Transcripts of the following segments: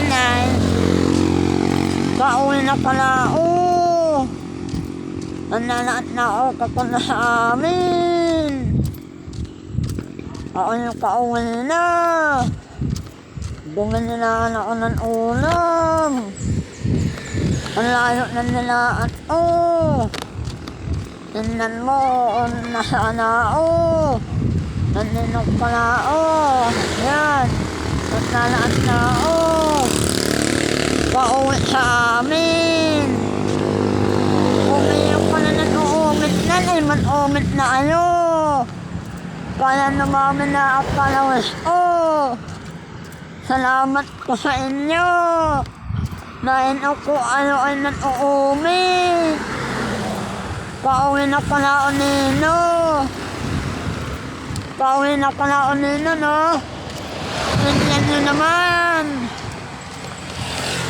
nanay. Pauwi na pala ako. Nananaat na ako kapunta sa amin. Ako yung pauwi na. Bumili na ako ng ulam. Ang layo na nilaat ko. Tingnan mo, nasaan na ako. Naninok pala ako. Yan. Naglalaan na ako. Pauwi sa amin. Umiyak pa na nag-uumit na. Man-umit na ayo. Kaya naman na at kalawis ko. Salamat ko sa inyo. Nainok ko ano ay nag-uumit. Pauwi na pala ako nino. Pauwi na pala ako nino, no? Tingnan nyo naman.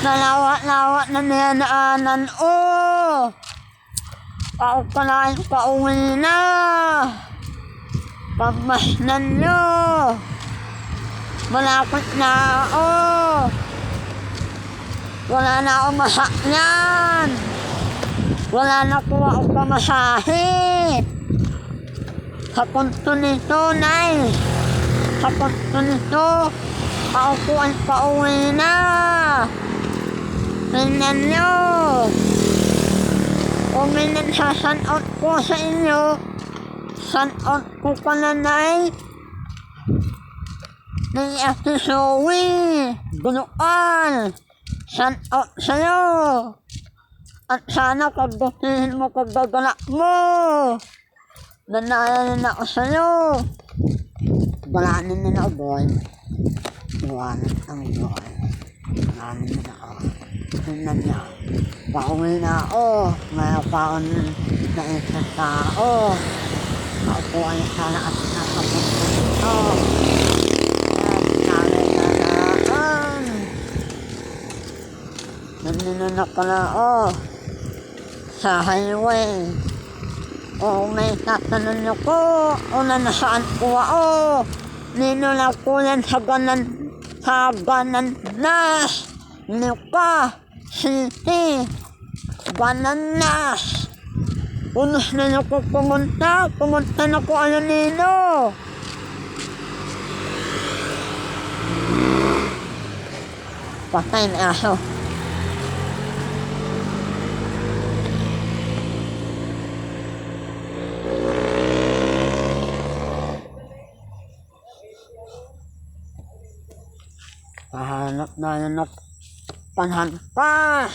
Nalawat-lawat na niyanaanan o. Ako pala yung pauwi na. Pagmasnan nyo. Malapit na ako. Wala na akong masakyan. Wala na po akong pamasahe. Sa punto nito, Nay. Sa punto nito, ako po ay pauwi na. Tingnan nyo. Kung may nagsasanout po sa inyo, sanout ko pala, Nay. Ni Ate Zoe Bunuan. Sanout sa'yo. At sana pagbutihin mo pagbabalak mo. Nanayanin ako sa'yo. Balanin na ako, boy. Iwanan ang boy. Balanin na ako. Tingnan niya. Pauwi na ako. Ngayon pa ako naisas na ako. Ako po ay sana at nakapunta nito. Naninunok pala ako sa highway. O may tatanong niyo po o nasaan po ako. Ninunok po yan sa Bananas Lupa City. Bananas. Unos na niyo po pumunta na po ano nino. Patay na aso. Pahanap na yun na panhan pa.